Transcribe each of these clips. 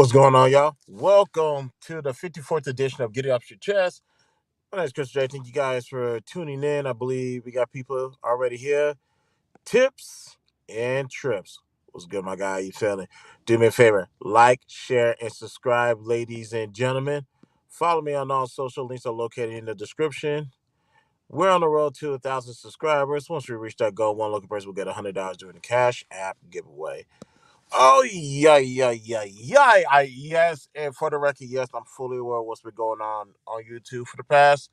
What's going on, y'all? Welcome to the 54th edition of Get It Up Your Chest. My name is Chris J. Thank you guys for tuning in. I believe we got people already here. Tips and trips. What's good, my guy? How you feeling? Do me a favor. Like, share, and subscribe, ladies and gentlemen. Follow me on all social links are located in the description. We're on the road to 1,000 subscribers. Once we reach that goal, one lucky person will get $100 during the Cash App giveaway. Oh yes, and for the record, yes, I'm fully aware of what's been going on YouTube for the past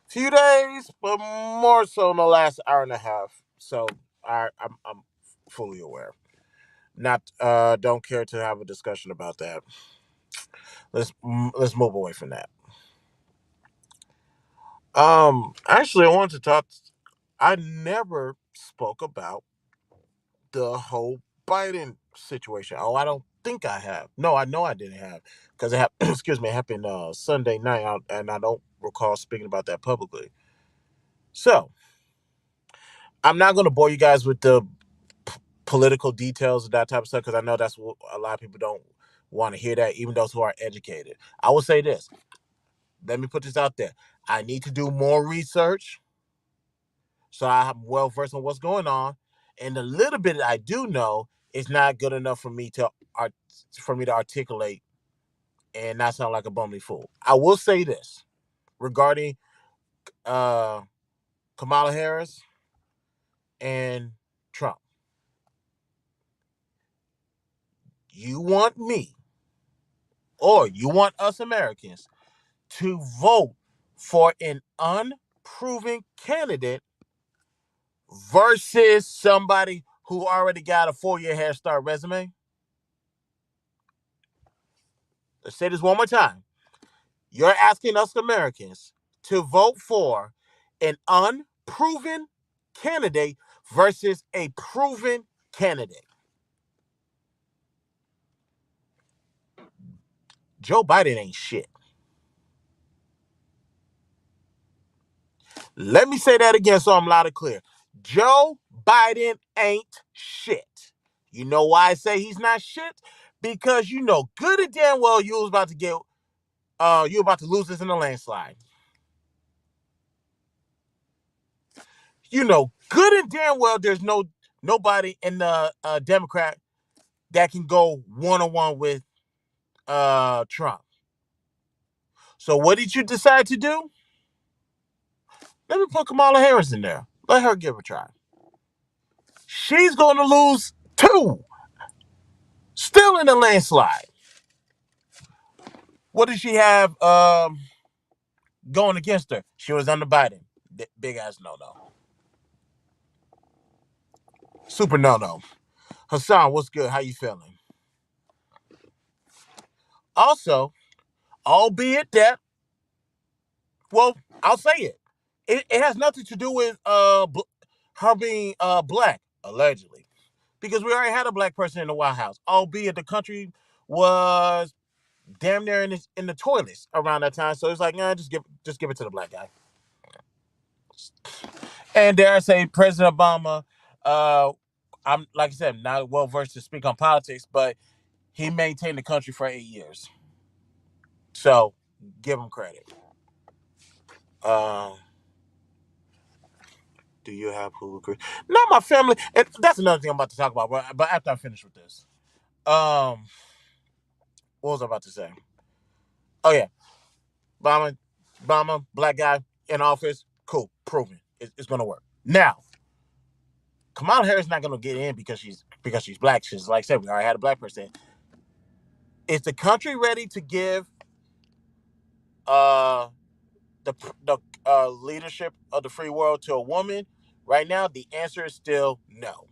few days, but more so in the last hour and a half. So I'm fully aware. Not don't care to have a discussion about that. Let's move away from that. Actually, I wanted to talk. I never spoke about the whole Biden situation. Oh, I don't think I have. No, I know I didn't have because it happened. Excuse me, it happened Sunday night, and I don't recall speaking about that publicly. So I'm not going to bore you guys with the political details of that type of stuff because I know that's what a lot of people don't want to hear that, even those who are educated. I will say this. Let me put this out there. I need to do more research so I'm well versed on what's going on, and the little bit that I do know is not good enough for me to articulate and not sound like a bummy fool. I will say this regarding uh, Kamala Harris and Trump. You want me, or you want us Americans, to vote for an unproven candidate versus somebody who already got a 4-year head start resume? Let's say this one more time. You're asking us Americans to vote for an unproven candidate versus a proven candidate. Joe Biden ain't shit. Let me say that again so I'm loud and clear. Joe Biden ain't shit. You know why I say he's not shit? Because you know good and damn well you was about to you about to lose this in a landslide. You know good and damn well there's nobody in the Democrat that can go one-on-one with Trump. So what did you decide to do? Let me put Kamala Harris in there. Let her give it a try. She's going to lose too. Still in a landslide. What did she have going against her? She was under Biden. Big ass no. Super no. Hassan, what's good? How you feeling? Also, albeit that, well, I'll say it. It has nothing to do with her being black, allegedly. Because we already had a black person in the White House, albeit the country was damn near in the toilets around that time. So it's like, nah, just give it to the black guy. And dare I say, President Obama, I'm like I said, not well versed to speak on politics, but he maintained the country for 8 years. So give him credit. Um, do you have who agree? Not my family. And that's another thing I'm about to talk about. But after I finish with this, what was I about to say? Oh yeah, Obama, black guy in office, cool, proven. It's gonna work. Now, Kamala Harris not gonna get in because she's black. She's like I said, we already had a black person. Is the country ready to give uh the leadership of the free world to a woman? Right now, the answer is still no.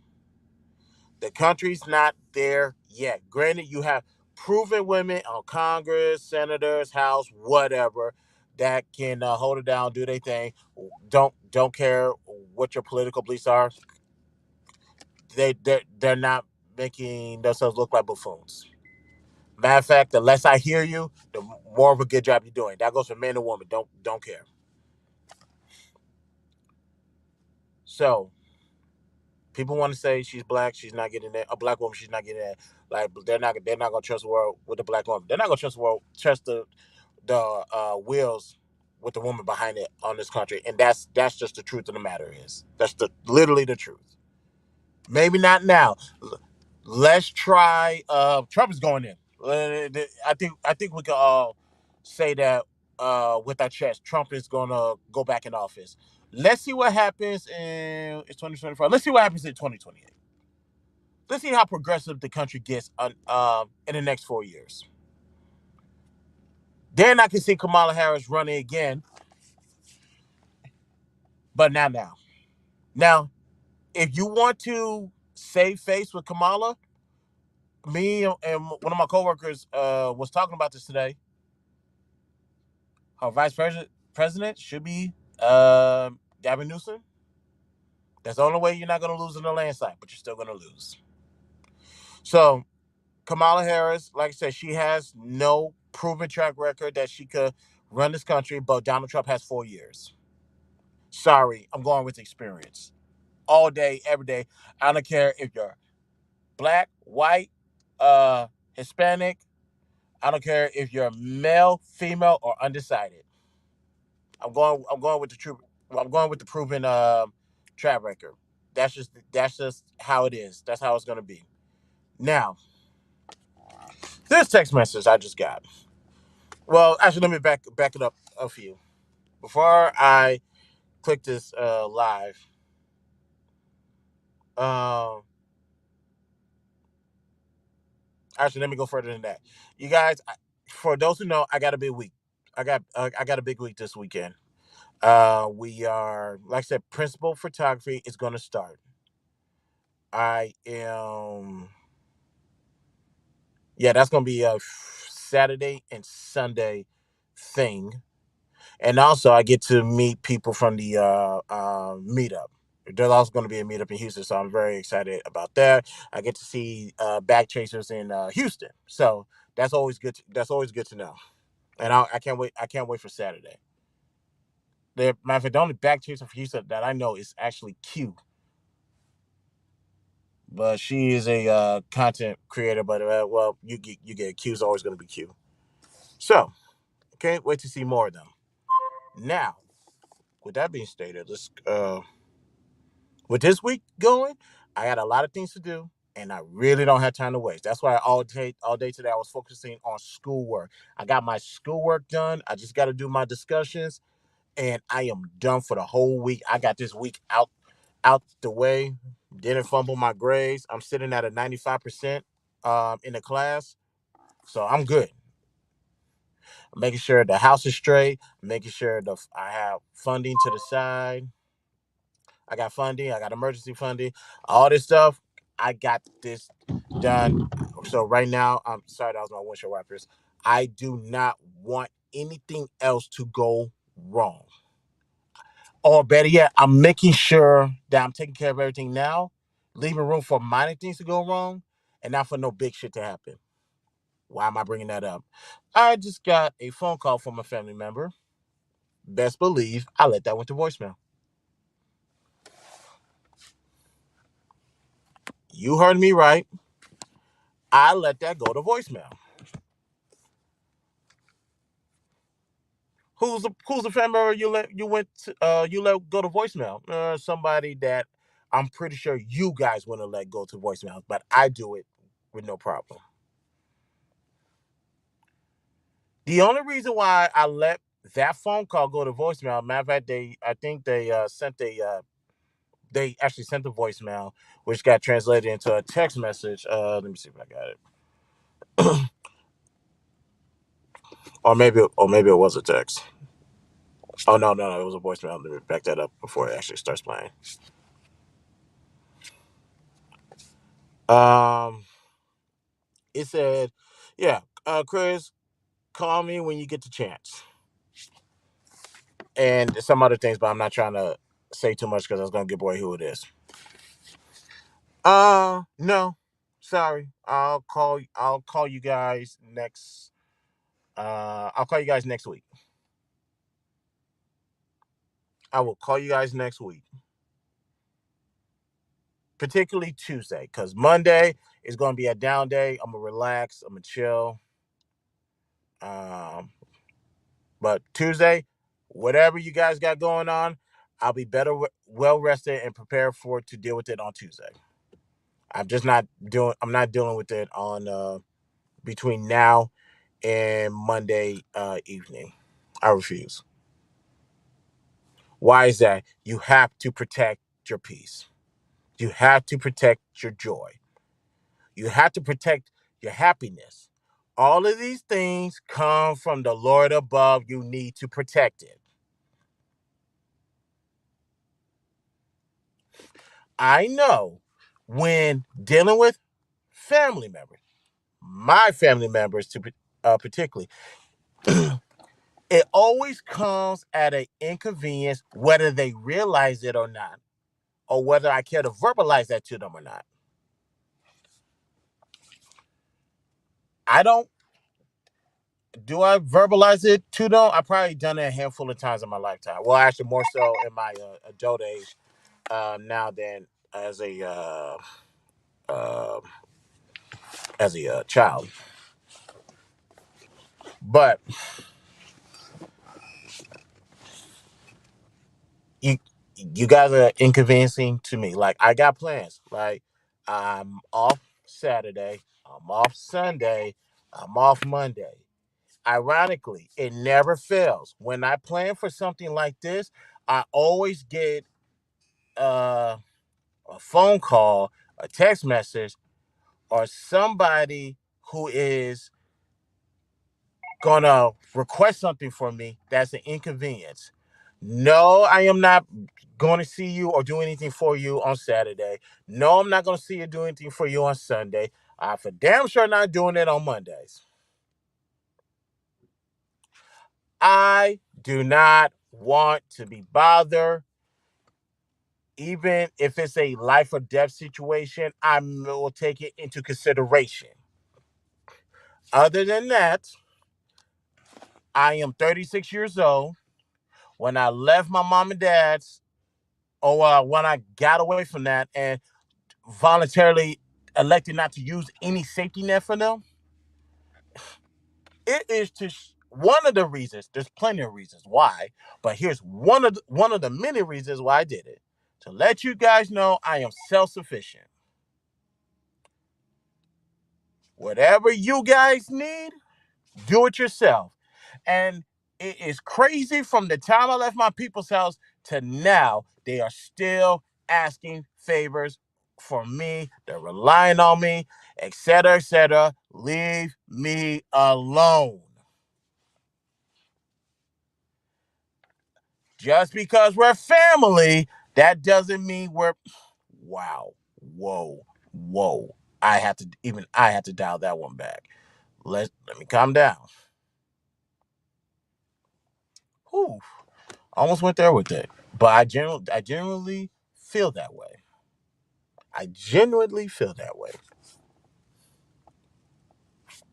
The country's not there yet. Granted, you have proven women on Congress, senators, House, whatever, that can hold it down, do their thing. Don't care what your political beliefs are. They're not making themselves look like buffoons. Matter of fact, the less I hear you, the more of a good job you're doing. That goes for men and women. Don't care. So People want to say she's black, she's not getting that. A black woman, she's not getting that. Like they're not gonna trust the world with the black woman. They're not gonna trust the world, trust the wheels with the woman behind it on this country, and that's just the truth of the matter. Is that's the literally the truth. Maybe not now. Let's try. Trump is going in. I think we can all say that with our chest. Trump is gonna go back in office. Let's see what happens in it's 2024. Let's see what happens in 2028. Let's see how progressive the country gets in the next 4 years. Then I can see Kamala Harris running again, but not now. Now, if you want to save face with Kamala, me and one of my coworkers was talking about this today. Our vice president should be Gavin Newsom. That's the only way you're not going to lose in the landslide, but you're still going to lose. So Kamala Harris, like I said, she has no proven track record that she could run this country, but Donald Trump has 4 years. Sorry, I'm going with experience. All day, every day. I don't care if you're black, white, Hispanic. I don't care if you're male, female, or undecided. I'm going with the true. I'm going with the proven track record. That's just how it is. That's how it's gonna be. Now, this text message I just got. Well, actually, let me back it up a few. Before I click this live, um, actually, let me go further than that. You guys, for those who know, I got a big week. I got a big week this weekend. We are, like I said, principal photography is going to start. I am, yeah, that's going to be a Saturday and Sunday thing. And also, I get to meet people from the meetup. There's also going to be a meetup in Houston, so I'm very excited about that. I get to see back chasers in Houston, so that's always good. That's always good to know. And I can't wait. I can't wait for Saturday. Matter of fact, the only back chaser for Houston that I know is actually Q, but she is a content creator. But well, you get Q's always going to be Q. So can't wait to see more of them. Now, with that being stated, let's with this week going, I got a lot of things to do, and I really don't have time to waste. That's why all day today I was focusing on schoolwork. I got my schoolwork done. I just got to do my discussions, and I am done for the whole week. I got this week out the way. Didn't fumble my grades. I'm sitting at a 95% in the class, so I'm good. Making sure the house is straight, making sure I have funding to the side. I got funding, I got emergency funding, all this stuff. I got this done. So right now, I'm sorry that was my windshield wipers. I do not want anything else to go wrong. Or better yet, I'm making sure that I'm taking care of everything now, leaving room for minor things to go wrong, and not for no big shit to happen. Why am I bringing that up? I just got a phone call from a family member. Best believe I let that went to voicemail. You heard me right. I let that go to voicemail. Who's the family member you let go to voicemail? Somebody that I'm pretty sure you guys want to let go to voicemail, but I do it with no problem. The only reason why I let that phone call go to voicemail, matter of fact, I think they actually sent the voicemail, which got translated into a text message. Let me see if I got it, or maybe it was a text. Oh no, it was a voicemail. Let me back that up before it actually starts playing. Um, it said, "Yeah, Chris, call me when you get the chance," and some other things, but I'm not trying to say too much because I was gonna give away who it is. No, sorry. I'll call you guys next. I'll call you guys next week. I will call you guys next week. particularly Tuesday, because Monday is going to be a down day. I'm gonna relax. I'm gonna chill. Um, but Tuesday, whatever you guys got going on, I'll be better, well rested, and prepared for to deal with it on Tuesday. I'm just not doing. I'm not dealing with it on between now and Monday evening. I refuse. Why is that? You have to protect your peace. You have to protect your joy. You have to protect your happiness. All of these things come from the Lord above. You need to protect it. I know when dealing with family members, my family members to particularly, it always comes at an inconvenience, whether they realize it or not, or whether I care to verbalize that to them or not. I don't. Do I verbalize it to them? I probably done it a handful of times in my lifetime. Well, actually, more so in my adult age now than as a uh, child. But you you guys are inconveniencing to me. Like I got plans. Like I'm off Saturday. I'm off Sunday. I'm off Monday. Ironically, it never fails. When I plan for something like this, I always get uh, a phone call, a text message, or somebody who is gonna request something from me that's an inconvenience. No, I am not going to see you or do anything for you on Saturday. No, I'm not going to see you do anything for you on Sunday. I for damn sure not doing it on Mondays. I do not want to be bothered. Even if it's a life or death situation, I will take it into consideration. Other than that, I am 36 years old. When I left my mom and dad's, or when I got away from that and voluntarily elected not to use any safety net for them, it is to one of the reasons. There's plenty of reasons why, but here's one of the many reasons why I did it. To let you guys know I am self sufficient. Whatever you guys need, do it yourself. And it is crazy from the time I left my people's house to now, they are still asking favors for me. They're relying on me, etc., etc. Leave me alone. Just because we're family, that doesn't mean we're. Wow. Whoa. Whoa. I had to dial that one back. Let me calm down. Whew. Almost went there with it. But I genuinely feel that way. I genuinely feel that way.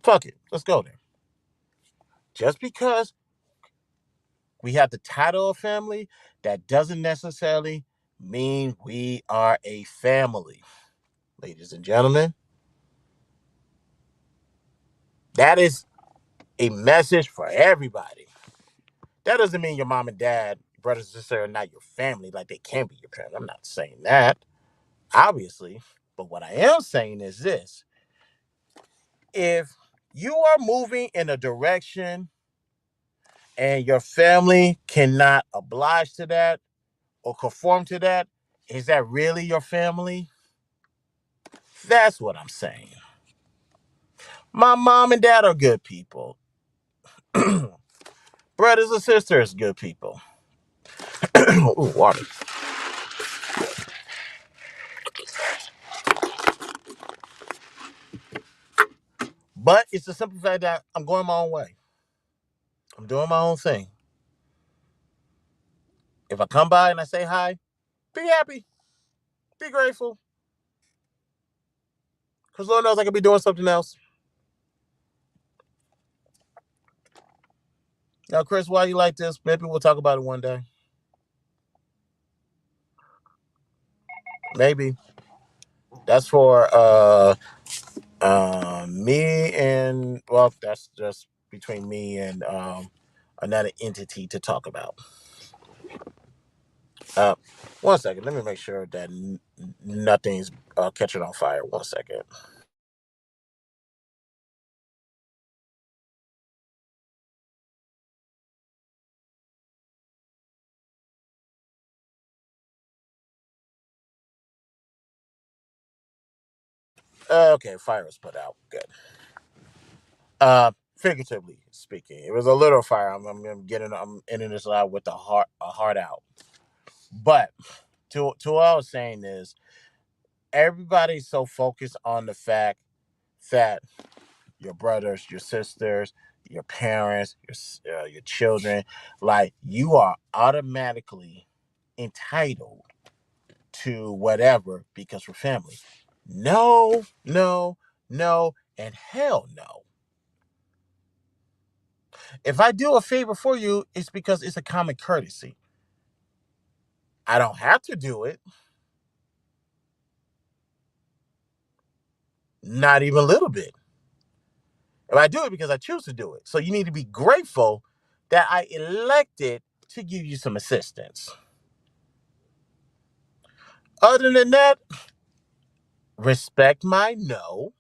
Fuck it. Let's go there. Just because we have the title of family, that doesn't necessarily mean we are a family. Ladies and gentlemen, that is a message for everybody. That doesn't mean your mom and dad, brothers and sisters are not your family, like they can be your parents. I'm not saying that, obviously. But what I am saying is this: if you are moving in a direction and your family cannot oblige to that or conform to that, is that really your family? That's what I'm saying. My mom and dad are good people. Brothers and sisters, good people. Ooh, water. But it's the simple fact that I'm going my own way. I'm doing my own thing. If I come by and I say hi, be happy, be grateful, because Lord knows I could be doing something else. Now, Chris, why you like this? Maybe we'll talk about it one day. Maybe. That's for me and, well, that's just between me and another entity to talk about. Uh, one second. Let me make sure that nothing's catching on fire. One second. Okay, fire was put out. Good. Figuratively speaking, it was a little fire. I'm ending this out with a heart out. But to what I was saying is, everybody's so focused on the fact that your brothers, your sisters, your parents, your children, like, you are automatically entitled to whatever because we're family. No, no, no, and hell no. If I do a favor for you, it's because it's a common courtesy. I don't have to do it, not even a little bit. If I do it because I choose to do it. So you need to be grateful that I elected to give you some assistance. Other than that, respect my no,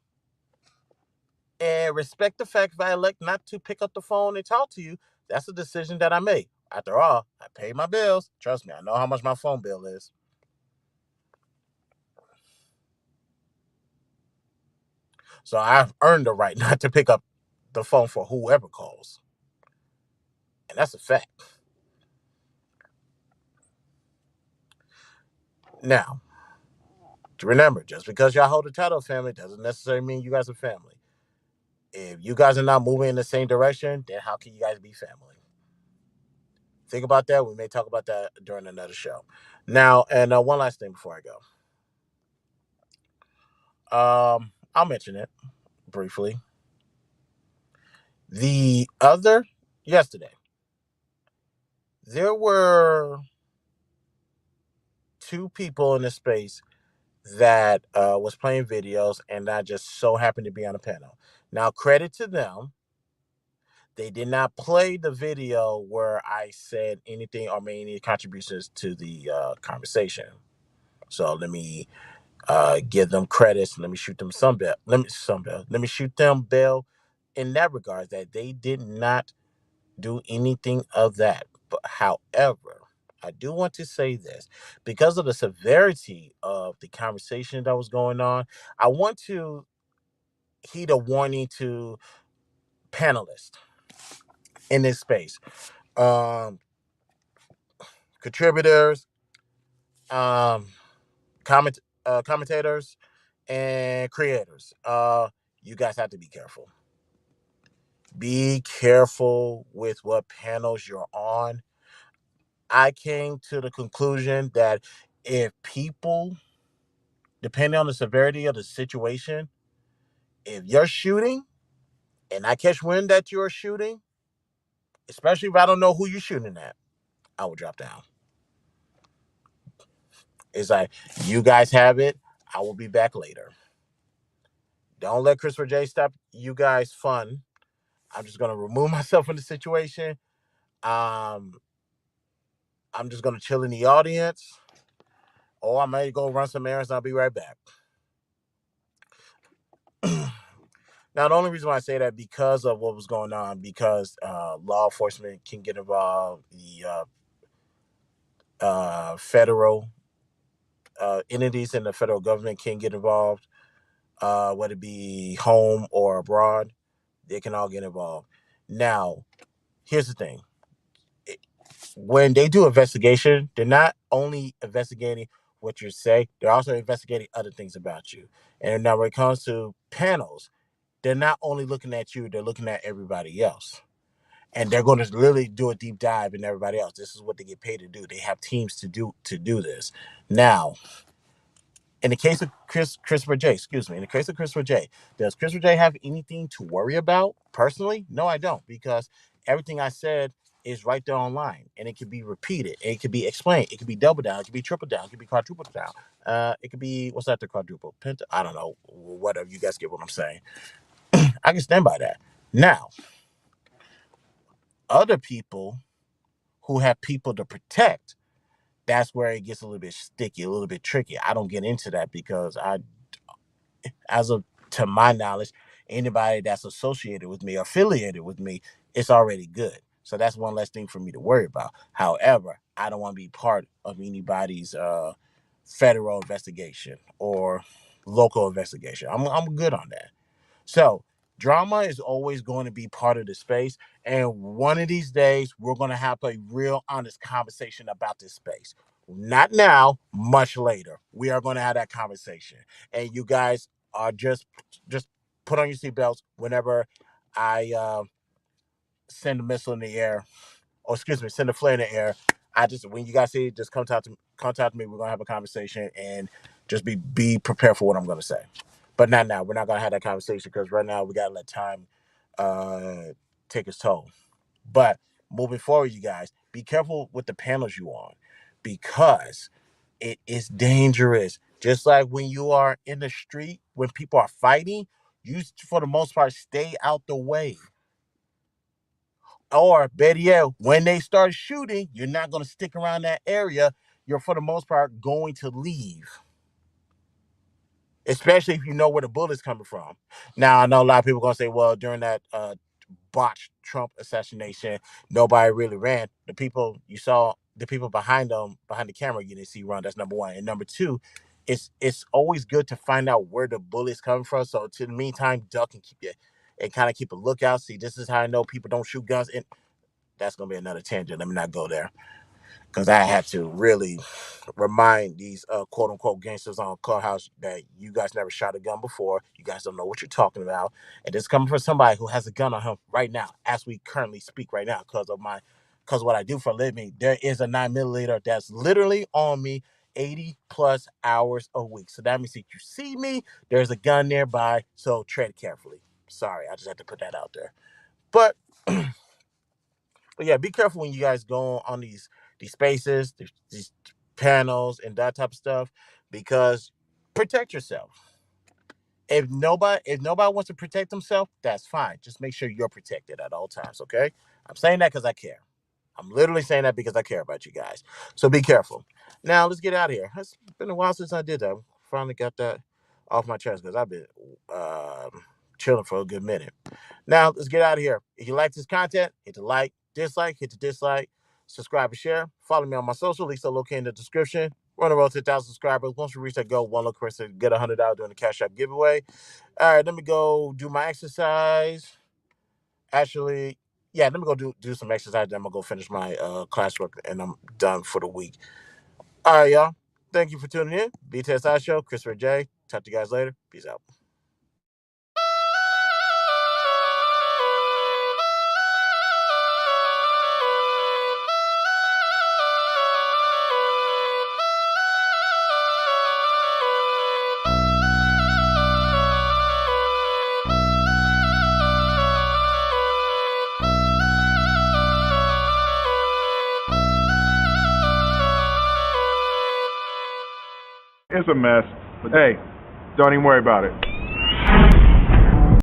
and respect the fact if I elect not to pick up the phone and talk to you, that's a decision that I made. After all, I pay my bills. Trust me, I know how much my phone bill is. So I've earned the right not to pick up the phone for whoever calls. And that's a fact. Now, to remember, just because y'all hold the title of family doesn't necessarily mean you guys are family. If you guys are not moving in the same direction, then how can you guys be family? Think about that. We may talk about that during another show. Now, and one last thing before I go. I'll mention it briefly. The other Yesterday, there were two people in the space that was playing videos, and I just so happened to be on a panel. Now, credit to them, they did not play the video where I said anything or made any contributions to the conversation. So let me give them credits. Let me shoot them some bell. Let me shoot them bell in that regard, that they did not do anything of that. But however, I do want to say this, because of the severity of the conversation that was going on. I want to heed a warning to panelists in this space, um, contributors, um, commentators, and creators. You guys have to be careful. Be careful with what panels you're on. I came to the conclusion that if people, depending on the severity of the situation, if you're shooting and I catch wind that you're shooting, especially if I don't know who you're shooting at, I will drop down. It's like, you guys have it. I will be back later. Don't let Christopher J stop you guys' fun. I'm just gonna remove myself from the situation. Um, I'm just gonna chill in the audience, or I may go run some errands and I'll be right back. Now, the only reason why I say that, because of what was going on, because law enforcement can get involved, the federal entities in the federal government can get involved, whether it be home or abroad, they can all get involved. Now, here's the thing. When they do investigation, they're not only investigating what you say, they're also investigating other things about you. And now when it comes to panels, they're not only looking at you, they're looking at everybody else. And they're going to literally do a deep dive in everybody else. This is what they get paid to do. They have teams to do this. Now, in the case of Christopher J, excuse me, in the case of Christopher J, does Christopher J have anything to worry about personally? No, I don't, because everything I said is right there online, and it can be repeated. It can be explained. It can be double down. It can be triple down. It can be quadruple down. It could be what's that? The quadruple penta? I don't know. Whatever. You guys get what I'm saying. I can stand by that. Now, other people who have people to protect, that's where it gets a little bit sticky, a little bit tricky. I don't get into that because as of to my knowledge, anybody that's associated with me, affiliated with me, it's already good. So that's one less thing for me to worry about. However, I don't want to be part of anybody's federal investigation or local investigation. I'm good on that. So drama is always going to be part of the space. And one of these days, we're going to have a real honest conversation about this space. Not now, much later. We are going to have that conversation. And you guys are just put on your seatbelts whenever I send a missile in the air, or excuse me, send a flare in the air. I just when you guys see it, just contact me. We're gonna have a conversation and just be prepared for what I'm gonna say. But not now. We're not gonna have that conversation because right now we gotta let time uh take its toll. But moving forward, you guys, be careful with the panels you on because it is dangerous. Just like when you are in the street, when people are fighting, you for the most part stay out the way. Or better yet, when they start shooting, you're not going to stick around that area. You're for the most part going to leave, especially if you know where the bullet's coming from. Now I know a lot of people are going to say, well, during that botched Trump assassination, nobody really ran. The people you saw, the people behind them, behind the camera, you didn't see run. That's number one. And number two, it's always good to find out where the bullet's coming from. So to the meantime, duck and keep it and kind of keep a lookout. See, this is how I know people don't shoot guns. And that's gonna be another tangent. Let me not go there because I had to really remind these quote unquote gangsters on Clubhouse that you guys never shot a gun before. You guys don't know what you're talking about, and this coming from somebody who has a gun on him right now, as we currently speak right now, because what I do for a living. There is a 9mm that's literally on me 80 plus hours a week. So that means if you see me, there's a gun nearby. So tread carefully. Sorry, I just had to put that out there. But But yeah, be careful when you guys go on these spaces, these panels, and that type of stuff, because protect yourself. If nobody wants to protect themselves, that's fine. Just make sure you're protected at all times. Okay, I'm saying that because I care. I'm literally saying that because I care about you guys. So be careful. Now let's get out of here. It's been a while since I did that. Finally got that off my chest because I've been chilling for a good minute. Now, let's get out of here. If you like this content, hit the like, dislike, hit the dislike, subscribe and share. Follow me on my social, links are located in the description. We're on the road to 1,000 subscribers. Once we reach that goal, one look person get $100 during the Cash App giveaway. All right, let me go do my exercise. Actually, yeah, let me go do some exercise. Then I'm going to go finish my classwork, and I'm done for the week. All right, y'all. Thank you for tuning in. BTSI Show, Christopher J. Talk to you guys later. Peace out. It's a mess, but hey, don't even worry about it.